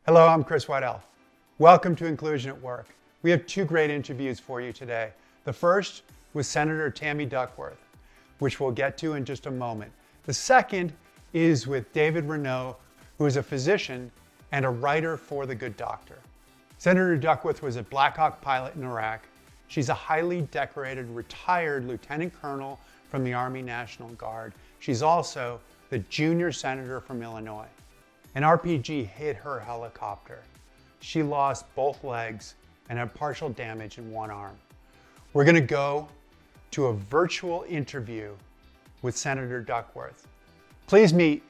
Hello, I'm Chris Waddell. Welcome to Inclusion at Work. We have two great interviews for you today. The first was Senator Tammy Duckworth, which we'll get to in just a moment. The second is with David Rennell, who is a physician and a writer for The Good Doctor. Senator Duckworth was a Black Hawk pilot in Iraq. She's a highly decorated retired lieutenant colonel from the Army National Guard. She's also the junior senator from Illinois. An RPG hit her helicopter. She lost both legs and had partial damage in one arm. We're going to go to a virtual interview with Senator Duckworth. Please meet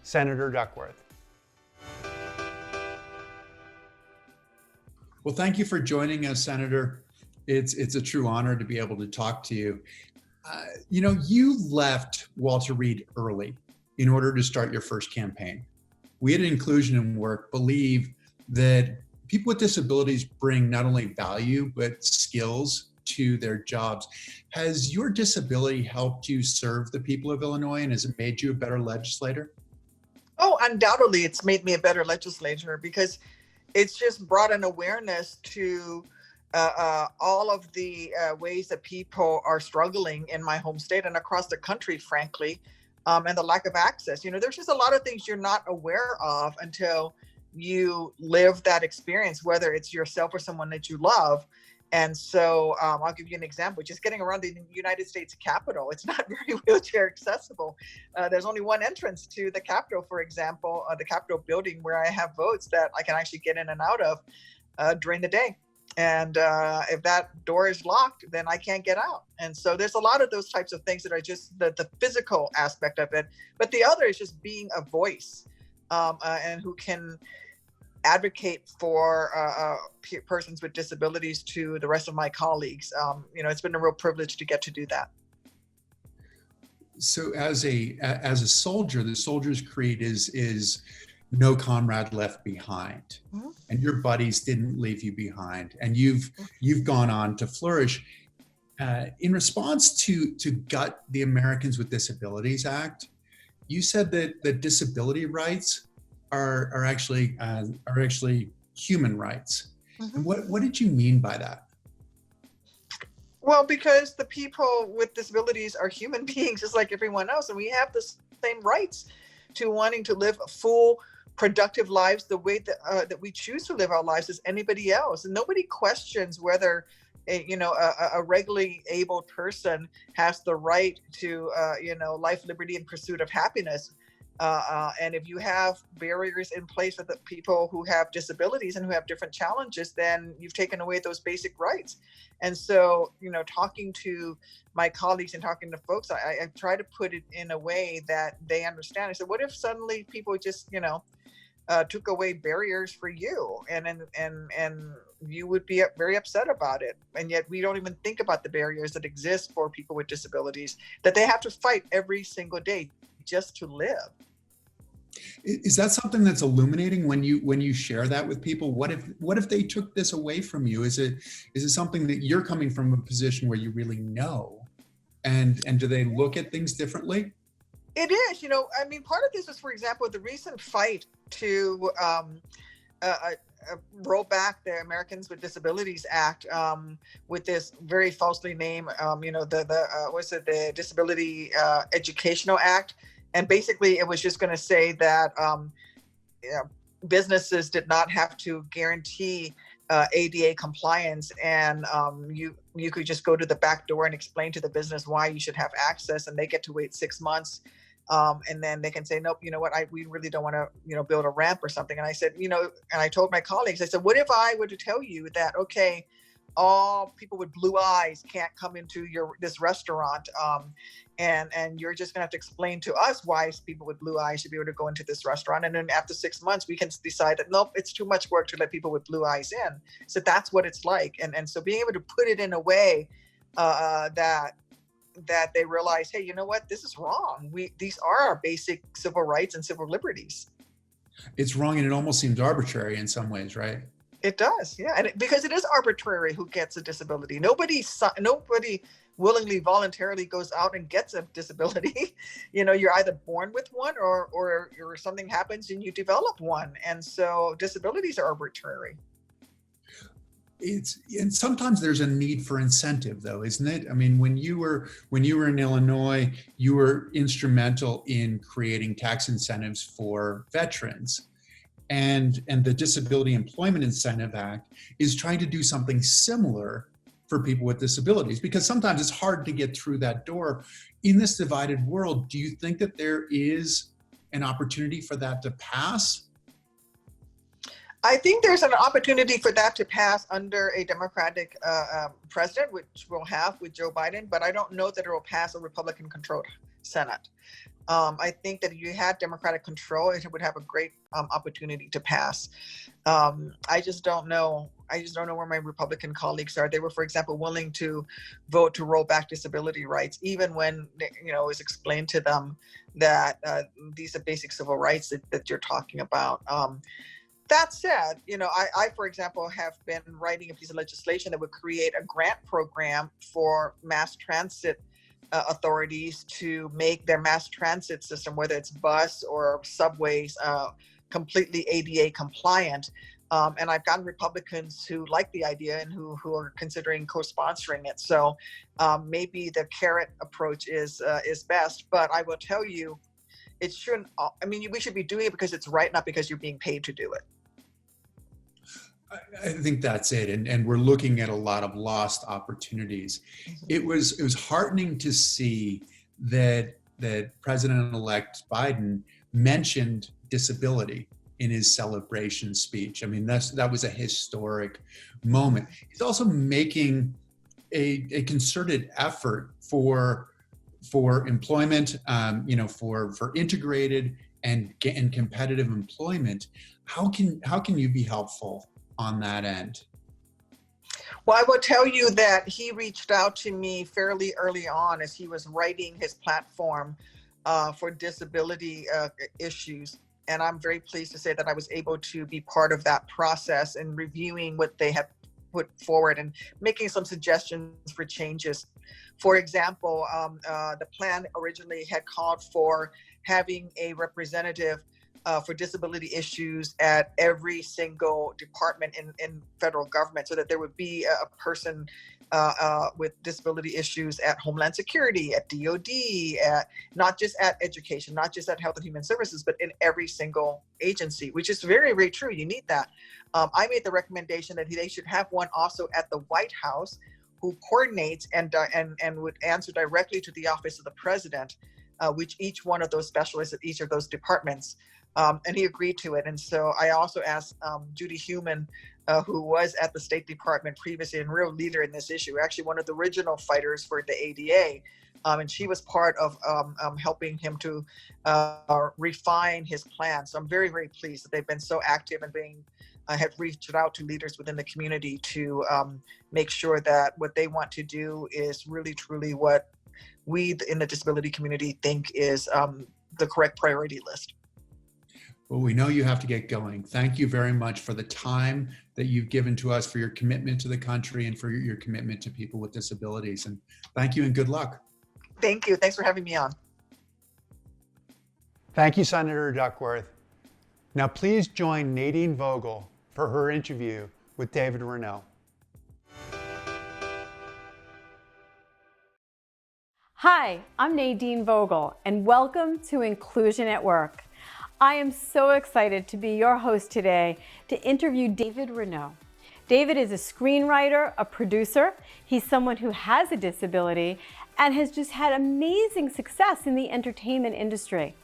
Senator Duckworth. Well, thank you for joining us, Senator. It's a true honor to be able to talk to you. You left Walter Reed early in order to start your first campaign. We at Inclusion in Work believe that people with disabilities bring not only value, but skills to their jobs. Has your disability helped you serve the people of Illinois, and has it made you a better legislator? Oh, undoubtedly, it's made me a better legislator because it's just brought an awareness to all of the ways that people are struggling in my home state and across the country, frankly, and the lack of access. There's just a lot of things you're not aware of until you live that experience, whether it's yourself or someone that you love. And so I'll give you an example. Just getting around the United States Capitol, it's not very wheelchair accessible. There's only one entrance to the Capitol, for example, the Capitol building, where I have votes that I can actually get in and out of during the day. And if that door is locked, then I can't get out. And so there's a lot of those types of things that are just the physical aspect of it. But the other is just being a voice and who can advocate for persons with disabilities to the rest of my colleagues. It's been a real privilege to get to do that. So as a soldier, the Soldier's Creed is no comrade left behind. Mm-hmm. And your buddies didn't leave you behind, and you've gone on to flourish. In response to gut the Americans with Disabilities Act, you said that disability rights are actually human rights. Mm-hmm. And what did you mean by that? Well, because the people with disabilities are human beings just like everyone else, and we have the same rights to wanting to live full, productive lives the way that we choose to live our lives as anybody else. And nobody questions whether a regularly abled person has the right to life, liberty, and pursuit of happiness. And if you have barriers in place for the people who have disabilities and who have different challenges, then you've taken away those basic rights. And so, talking to my colleagues and talking to folks, I try to put it in a way that they understand. I said, what if suddenly people just, took away barriers for you and you would be very upset about it. And yet we don't even think about the barriers that exist for people with disabilities that they have to fight every single day just to live. Is that something that's illuminating when you share that with people? What if they took this away from you? Is it something that you're coming from a position where you really know? And do they look at things differently? It is, part of this was, for example, the recent fight to roll back the Americans with Disabilities Act with this very falsely named, the Disability Educational Act. And basically it was just going to say that businesses did not have to guarantee ADA compliance, and you could just go to the back door and explain to the business why you should have access, and they get to wait 6 months. And then they can say, nope, you know what, we really don't want to, build a ramp or something. And I said, and I told my colleagues, I said, what if I were to tell you that, okay, all people with blue eyes can't come into this restaurant, and you're just gonna have to explain to us why people with blue eyes should be able to go into this restaurant. And then after 6 months, we can decide that, nope, it's too much work to let people with blue eyes in. So that's what it's like. And so being able to put it in a way that they realize, hey, you know what, this is wrong. These are our basic civil rights and civil liberties. It's wrong, and it almost seems arbitrary in some ways, right? It does, yeah, and because it is arbitrary who gets a disability. Nobody willingly, voluntarily goes out and gets a disability. You're either born with one or something happens and you develop one. And so disabilities are arbitrary. And sometimes there's a need for incentive, though, isn't it? I mean, when you were in Illinois, you were instrumental in creating tax incentives for veterans, and the Disability Employment Incentive Act is trying to do something similar for people with disabilities, because sometimes it's hard to get through that door. In this divided world, do you think that there is an opportunity for that to pass? I think there's an opportunity for that to pass under a Democratic president, which we'll have with Joe Biden, but I don't know that it will pass a Republican-controlled Senate. I think that if you had Democratic control, it would have a great opportunity to pass. I just don't know. Where my Republican colleagues are. They were, for example, willing to vote to roll back disability rights, even when it was explained to them that these are basic civil rights that you're talking about. That said, I, for example, have been writing a piece of legislation that would create a grant program for mass transit authorities to make their mass transit system, whether it's bus or subways, completely ADA compliant. And I've gotten Republicans who like the idea and who are considering co-sponsoring it. So maybe the carrot approach is best. But I will tell you, it shouldn't. We should be doing it because it's right, not because you're being paid to do it. I think that's it. And we're looking at a lot of lost opportunities. Mm-hmm. It was heartening to see that President-elect Biden mentioned disability in his celebration speech. I mean, that was a historic moment. He's also making a concerted effort for employment, for integrated and competitive employment. How can you be helpful on that end? Well, I will tell you that he reached out to me fairly early on as he was writing his platform for disability issues. And I'm very pleased to say that I was able to be part of that process and reviewing what they had put forward and making some suggestions for changes. For example, the plan originally had called for having a representative for disability issues at every single department in federal government, so that there would be a person with disability issues at Homeland Security, at DOD, not just at education, not just at Health and Human Services, but in every single agency, which is very, very true. You need that. I made the recommendation that they should have one also at the White House who coordinates and would answer directly to the Office of the President, which each one of those specialists at each of those departments. And he agreed to it. And so I also asked Judy Heumann, who was at the State Department previously and real leader in this issue, actually one of the original fighters for the ADA. And she was part of helping him to refine his plan. So I'm very, very pleased that they've been so active and have reached out to leaders within the community to make sure that what they want to do is really, truly what we in the disability community think is the correct priority list. Well, we know you have to get going. Thank you very much for the time that you've given to us, for your commitment to the country and for your commitment to people with disabilities. And thank you and good luck. Thank you. Thanks for having me on. Thank you, Senator Duckworth. Now please join Nadine Vogel for her interview with David Rennell. Hi, I'm Nadine Vogel, and welcome to Inclusion at Work. I am so excited to be your host today to interview David Rennell. David is a screenwriter, a producer. He's someone who has a disability and has just had amazing success in the entertainment industry.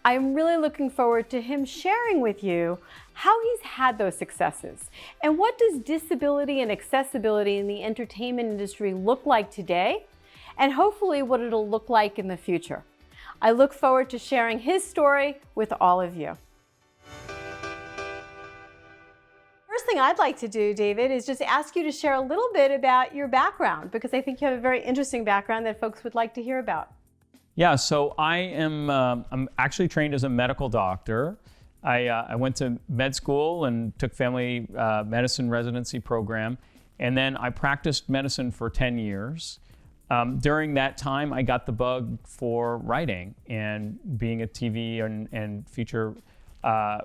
I'm really looking forward to him sharing with you how he's had those successes and what does disability and accessibility in the entertainment industry look like today, and hopefully what it'll look like in the future. I look forward to sharing his story with all of you. First thing I'd like to do, David, is just ask you to share a little bit about your background, because I think you have a very interesting background that folks would like to hear about. Yeah, so I'm actually trained as a medical doctor. I went to med school and took family medicine residency program, and then I practiced medicine for 10 years. during that time, I got the bug for writing, and being a TV and feature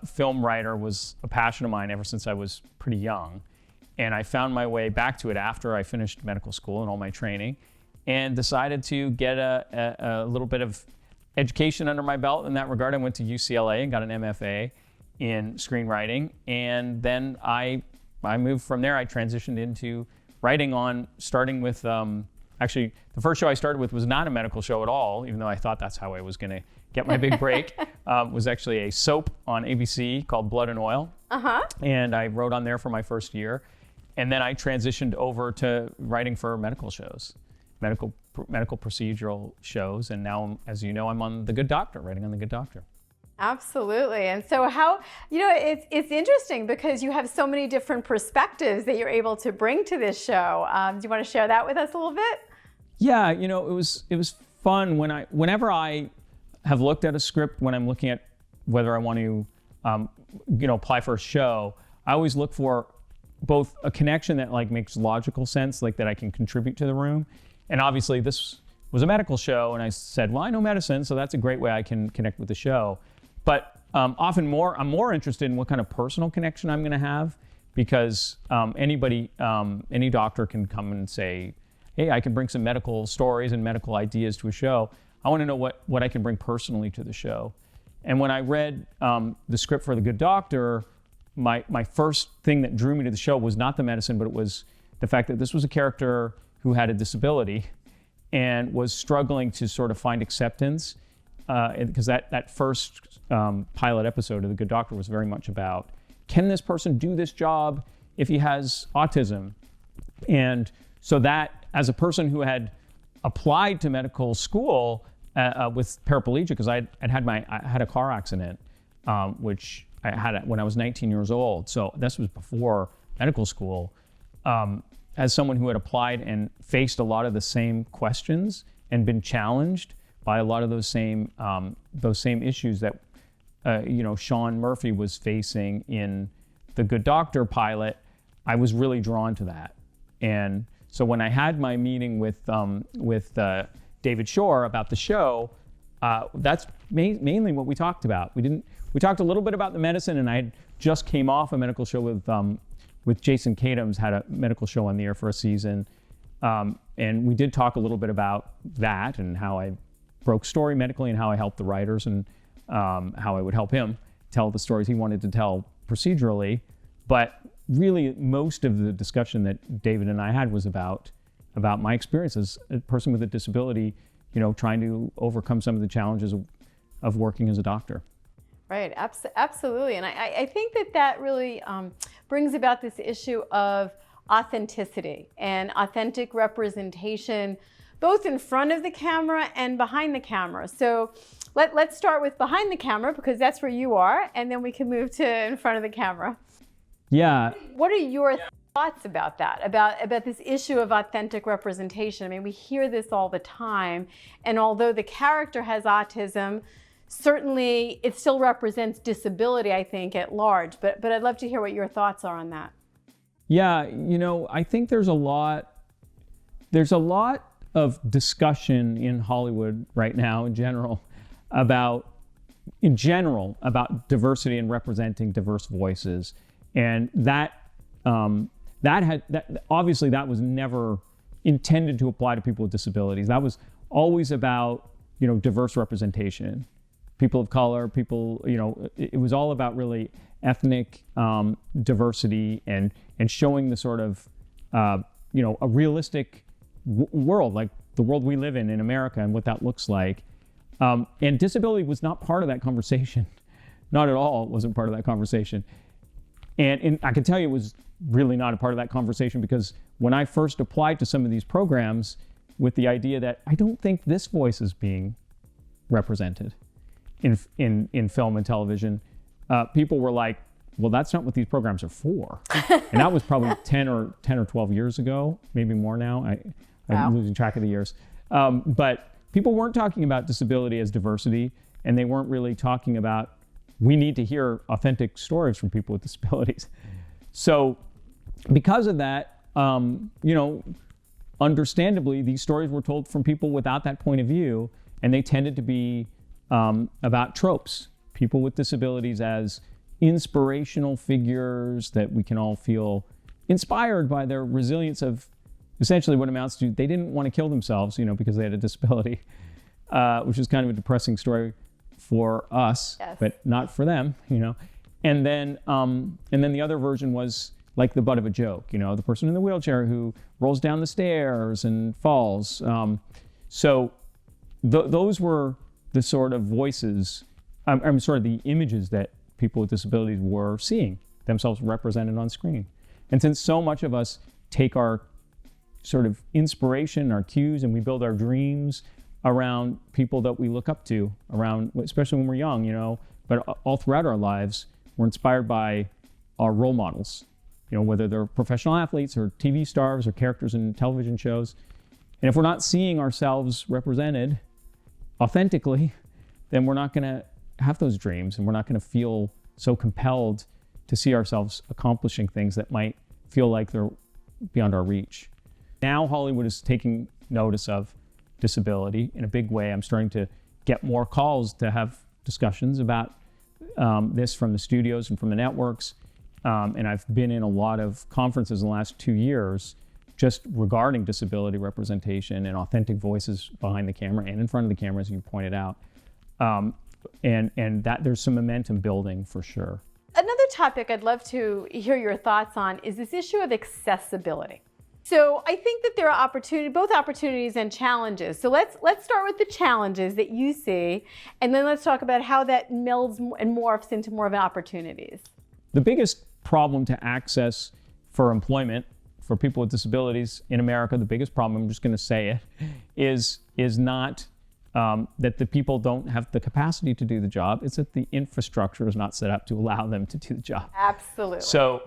film writer was a passion of mine ever since I was pretty young. And I found my way back to it after I finished medical school and all my training, and decided to get a little bit of education under my belt in that regard. I went to UCLA and got an MFA in screenwriting, and then I moved from there. I transitioned into writing starting with, actually, the first show I started with was not a medical show at all, even though I thought that's how I was going to get my big break. Was actually a soap on ABC called Blood and Oil. And I wrote on there for my first year. And then I transitioned over to writing for medical shows, medical procedural shows. And now, as you know, I'm on The Good Doctor, writing on The Good Doctor. Absolutely. And so it's interesting because you have so many different perspectives that you're able to bring to this show. Do you want to share that with us a little bit? Yeah, it was fun whenever I have looked at a script, when I'm looking at whether I want to apply for a show, I always look for both a connection that makes logical sense, that I can contribute to the room. And obviously this was a medical show, and I said, well, I know medicine, so that's a great way I can connect with the show. But I'm more interested in what kind of personal connection I'm going to have, because any doctor can come and say, hey, I can bring some medical stories and medical ideas to a show. I want to know what I can bring personally to the show. And when I read the script for The Good Doctor, my first thing that drew me to the show was not the medicine, but it was the fact that this was a character who had a disability and was struggling to sort of find acceptance. Because that first pilot episode of The Good Doctor was very much about, can this person do this job if he has autism? And so that, as a person who had applied to medical school with paraplegia, because I had a car accident, which I had when I was 19 years old. So this was before medical school. As someone who had applied and faced a lot of the same questions and been challenged by a lot of those same issues that Sean Murphy was facing in The Good Doctor pilot, I was really drawn to that. And so when I had my meeting with David Shore about the show, that's mainly what we talked about. We talked a little bit about the medicine, and I just came off a medical show with Jason Katims, had a medical show on the air for a season, and we did talk a little bit about that and how I broke story medically and how I helped the writers, and how I would help him tell the stories he wanted to tell procedurally. But really, most of the discussion that David and I had was about my experience as a person with a disability, trying to overcome some of the challenges of working as a doctor. Right, absolutely. And I think that really brings about this issue of authenticity and authentic representation, both in front of the camera and behind the camera. So let's start with behind the camera, because that's where you are, and then we can move to in front of the camera. Yeah. What are your thoughts about that, about this issue of authentic representation? I mean, we hear this all the time, and although the character has autism, certainly it still represents disability, I think, at large. But I'd love to hear what your thoughts are on that. Yeah, I think there's a lot of discussion in Hollywood right now in general about diversity and representing diverse voices. And that obviously that was never intended to apply to people with disabilities. That was always about, diverse representation. People of color, it was all about really ethnic diversity and showing the sort of, a realistic world, like the world we live in America, and what that looks like. And disability was not part of that conversation. Not at all. It wasn't part of that conversation. And I can tell you it was really not a part of that conversation, because when I first applied to some of these programs with the idea that I don't think this voice is being represented in film and television, people were like, well, that's not what these programs are for. And that was probably 10 or 12 years ago, maybe more now. I'm losing track of the years. But people weren't talking about disability as diversity, and they weren't really talking about, we need to hear authentic stories from people with disabilities. So because of that, understandably, these stories were told from people without that point of view, and they tended to be about tropes, people with disabilities as inspirational figures that we can all feel inspired by their resilience of essentially what amounts to they didn't want to kill themselves, because they had a disability, which is kind of a depressing story for us, Yes. but not for them, And then the other version was like the butt of a joke, the person in the wheelchair who rolls down the stairs and falls. So those were the sort of voices, sort of the images that people with disabilities were seeing themselves represented on screen. And since so much of us take our sort of inspiration, our cues, and we build our dreams around people that we look up to, especially when we're young, but all throughout our lives, we're inspired by our role models, whether they're professional athletes or TV stars or characters in television shows. And if we're not seeing ourselves represented authentically, then we're not going to have those dreams, and we're not going to feel so compelled to see ourselves accomplishing things that might feel like they're beyond our reach. Now Hollywood is taking notice of disability in a big way. I'm starting to get more calls to have discussions about this from the studios and from the networks. And I've been in a lot of conferences in the last 2 years just regarding disability representation and authentic voices behind the camera and in front of the camera, as you pointed out. And that there's some momentum building for sure. Another topic I'd love to hear your thoughts on is this issue of accessibility. So I think that there are both opportunities and challenges. So let's start with the challenges that you see, and then let's talk about how that melds and morphs into more of opportunities. The biggest problem to access for employment for people with disabilities in America, the biggest problem, I'm just going to say it, is not that the people don't have the capacity to do the job. It's that the infrastructure is not set up to allow them to do the job. Absolutely. So,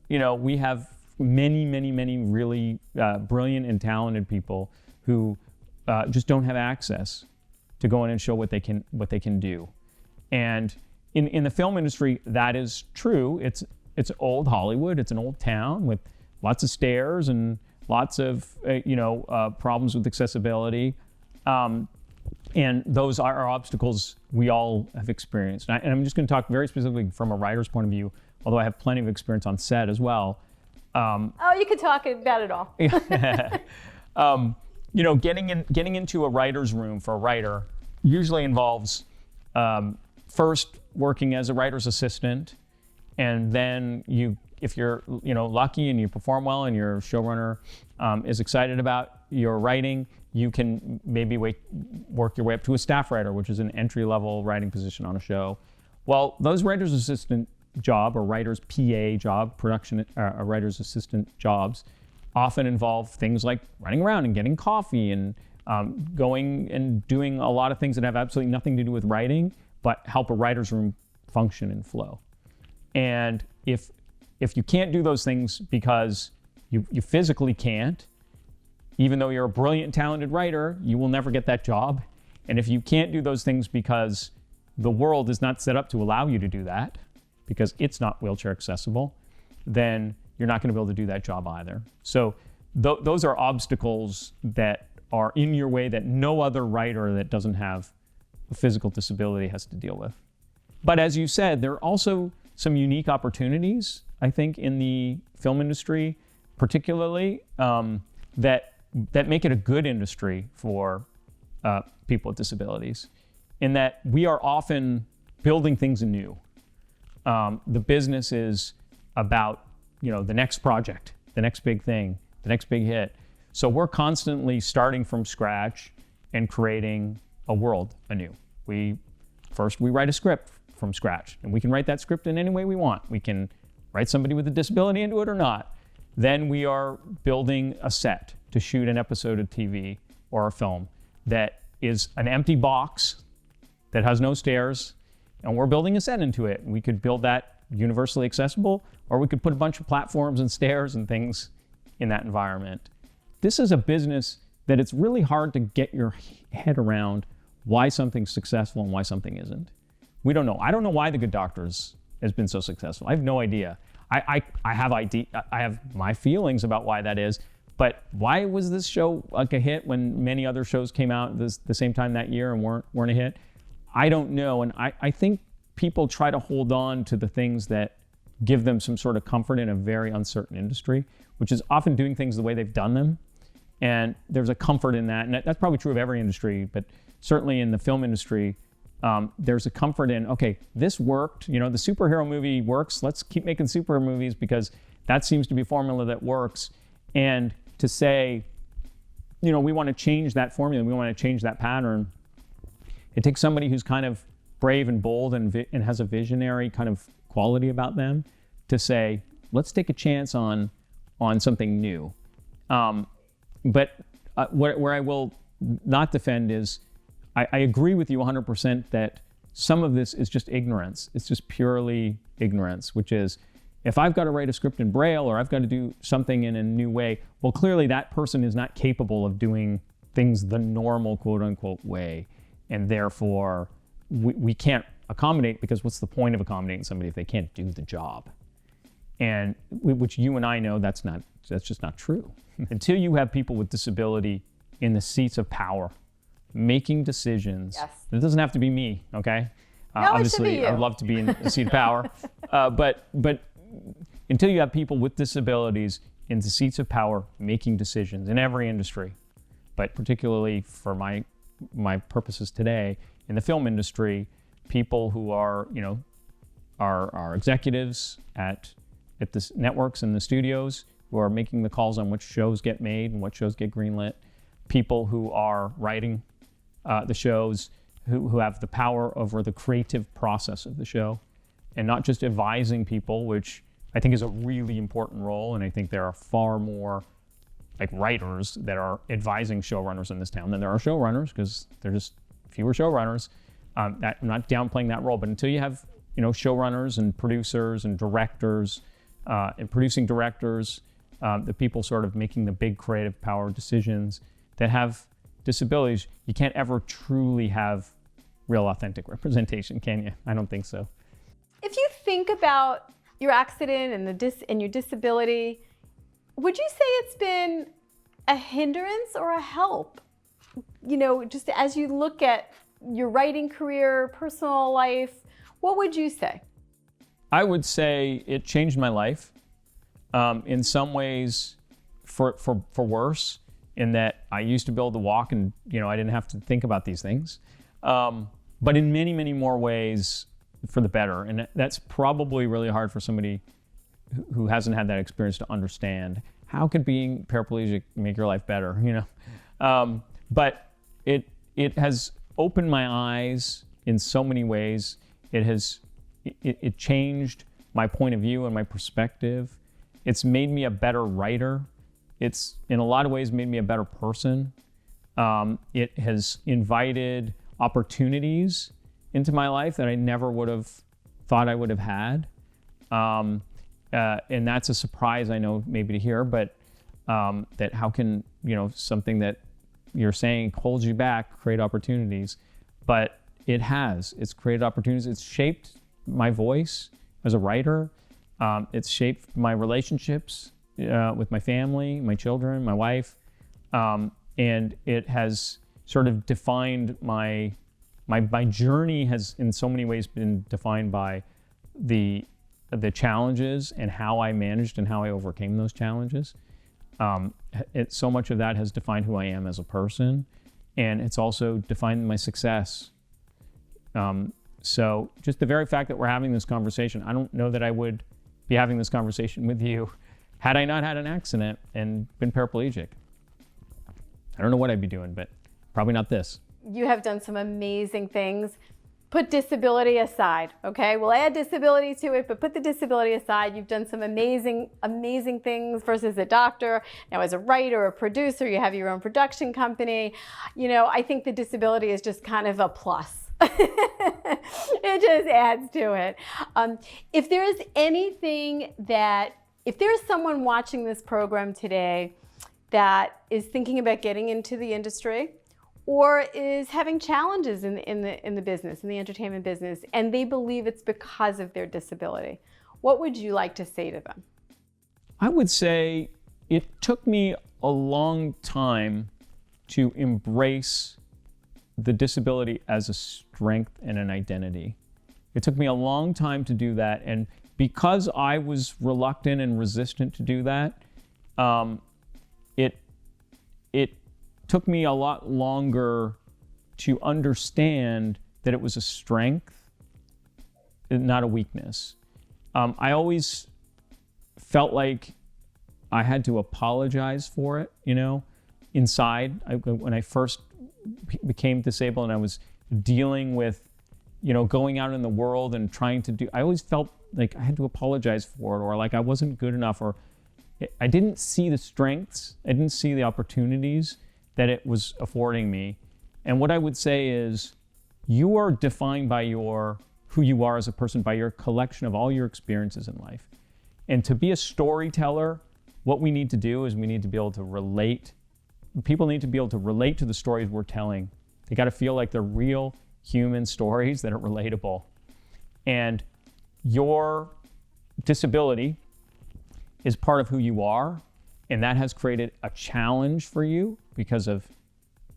we have many, many, many really brilliant and talented people who just don't have access to go in and show what they can do. And in the film industry, that is true. It's old Hollywood. It's an old town with lots of stairs and lots of problems with accessibility. And those are obstacles we all have experienced. And I'm just going to talk very specifically from a writer's point of view, although I have plenty of experience on set as well. You could talk about it all. Getting into a writer's room for a writer usually involves first working as a writer's assistant, and then if you're lucky and you perform well and your showrunner is excited about your writing, you can maybe work your way up to a staff writer, which is an entry-level writing position on a show. Well, those writer's assistant job or writer's PA job, writer's assistant jobs, often involve things like running around and getting coffee and going and doing a lot of things that have absolutely nothing to do with writing, but help a writer's room function and flow. And if you can't do those things because you physically can't, even though you're a brilliant, talented writer, you will never get that job. And if you can't do those things because the world is not set up to allow you to do that, because it's not wheelchair accessible, then you're not going to be able to do that job either. So those are obstacles that are in your way that no other writer that doesn't have a physical disability has to deal with. But as you said, there are also some unique opportunities, I think, in the film industry, particularly, that make it a good industry for people with disabilities, in that we are often building things anew. The business is about, the next project, the next big thing, the next big hit. So we're constantly starting from scratch and creating a world anew. We write a script from scratch, and we can write that script in any way we want. We can write somebody with a disability into it or not. Then we are building a set to shoot an episode of TV or a film that is an empty box that has no stairs, and we're building a set into it. We could build that universally accessible, or we could put a bunch of platforms and stairs and things in that environment. This is a business that it's really hard to get your head around why something's successful and why something isn't. We don't know. I don't know why The Good Doctors has been so successful. I have no idea. I have my feelings about why that is, But why was this show like a hit when many other shows came out the same time that year and weren't a hit? I don't know. And I think people try to hold on to the things that give them some sort of comfort in a very uncertain industry, which is often doing things the way they've done them. And there's a comfort in that. And that's probably true of every industry, but certainly in the film industry, there's a comfort in, okay, this worked. The superhero movie works. Let's keep making superhero movies because that seems to be a formula that works. And to say, we want to change that formula, we want to change that pattern, it takes somebody who's kind of brave and bold and has a visionary kind of quality about them to say, let's take a chance on something new. But where I will not defend is, I agree with you 100% that some of this is just ignorance. It's just purely ignorance, which is, if I've got to write a script in Braille or I've got to do something in a new way, well, clearly that person is not capable of doing things the normal quote unquote way. And therefore we can't accommodate, because what's the point of accommodating somebody if they can't do the job? And which you and I know that's just not true. Until you have people with disability in the seats of power, making decisions. Yes. It doesn't have to be me, okay? No, it should obviously, be you. I'd love to be in a seat of power. But until you have people with disabilities in the seats of power making decisions in every industry, but particularly for my purposes today, in the film industry, people who are executives at the networks and the studios who are making the calls on which shows get made and what shows get greenlit, people who are writing the shows, who have the power over the creative process of the show, and not just advising people, which I think is a really important role. And I think there are far more like writers that are advising showrunners in this town than there are showrunners, because there are just fewer showrunners. I'm not downplaying that role, but until you have showrunners and producers and directors and producing directors, the people sort of making the big creative power decisions that have disabilities, you can't ever truly have real authentic representation, can you? I don't think so. If you think about your accident and your disability, would you say it's been a hindrance or a help? Just as you look at your writing career, personal life, what would you say? I would say it changed my life. In some ways, for worse, in that I used to be able to walk and I didn't have to think about these things. But in many, many more ways, for the better. And that's probably really hard for somebody who hasn't had that experience to understand. How could being paraplegic make your life better? But it has opened my eyes in so many ways. It changed my point of view and my perspective. It's made me a better writer. It's in a lot of ways made me a better person. It has invited opportunities into my life that I never would have thought I would have had. And that's a surprise, I know, maybe to hear, but that how can, something that you're saying holds you back create opportunities? But it's created opportunities. It's shaped my voice as a writer. It's shaped my relationships with my family, my children, my wife. And it has sort of defined my journey has in so many ways been defined by the challenges and how I managed and how I overcame those challenges. So much of that has defined who I am as a person, and it's also defined my success. So just the very fact that we're having this conversation, I don't know that I would be having this conversation with you had I not had an accident and been paraplegic. I don't know what I'd be doing, but probably not this. You have done some amazing things. Put disability aside, okay? We'll add disability to it, but put the disability aside. You've done some amazing, amazing things versus a doctor. Now as a writer, a producer, you have your own production company. I think the disability is just kind of a plus. It just adds to it. If there's someone watching this program today that is thinking about getting into the industry, or is having challenges in the business, in the entertainment business, and they believe it's because of their disability, what would you like to say to them? I would say it took me a long time to embrace the disability as a strength and an identity. It took me a long time to do that. And because I was reluctant and resistant to do that, it took me a lot longer to understand that it was a strength, not a weakness. I always felt like I had to apologize for it, inside. When I first became disabled and I was dealing with, going out in the world and trying to do, I always felt like I had to apologize for it, or like I wasn't good enough, or I didn't see the strengths, I didn't see the opportunities that it was affording me. And what I would say is, you are defined by who you are as a person, by your collection of all your experiences in life. And to be a storyteller, what we need to do is we need to be able to relate. People need to be able to relate to the stories we're telling. They got to feel like they're real human stories that are relatable. And your disability is part of who you are, and that has created a challenge for you because of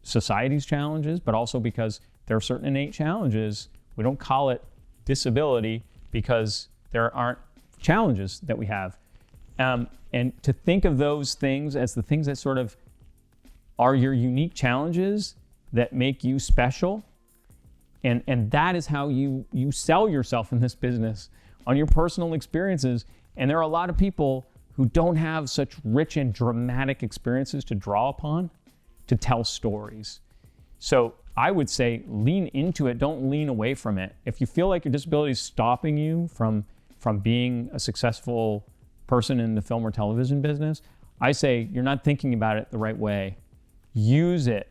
society's challenges, but also because there are certain innate challenges. We don't call it disability because there aren't challenges that we have. And to think of those things as the things that sort of are your unique challenges that make you special, and that is how you sell yourself in this business, on your personal experiences. And there are a lot of people who don't have such rich and dramatic experiences to draw upon to tell stories. So I would say lean into it, don't lean away from it. If you feel like your disability is stopping you from being a successful person in the film or television business, I say you're not thinking about it the right way. Use it.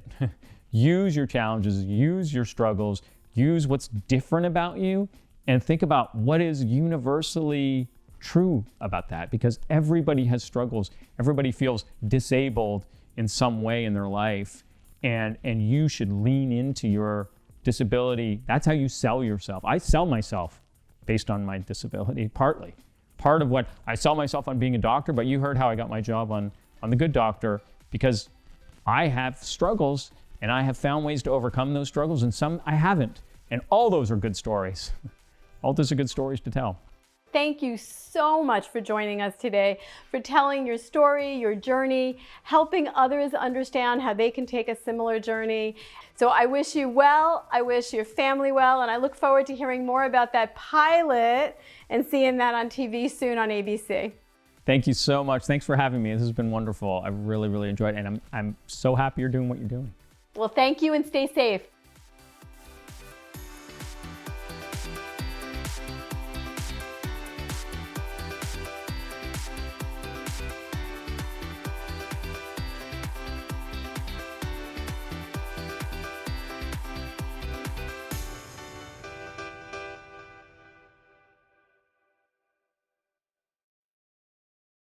Use your challenges, use your struggles, use what's different about you, and think about what is universally true about that, because everybody has struggles. Everybody feels disabled in some way in their life, and you should lean into your disability. That's how you sell yourself. I sell myself based on my disability, partly. Part of what I sell myself on being a doctor, but you heard how I got my job on The Good Doctor, because I have struggles and I have found ways to overcome those struggles, and some I haven't. And all those are good stories. All those are good stories to tell. Thank you so much for joining us today, for telling your story, your journey, helping others understand how they can take a similar journey. So I wish you well, I wish your family well, and I look forward to hearing more about that pilot and seeing that on TV soon on ABC. Thank you so much. Thanks for having me. This has been wonderful. I really, really enjoyed it, and I'm so happy you're doing what you're doing. Well, thank you and stay safe.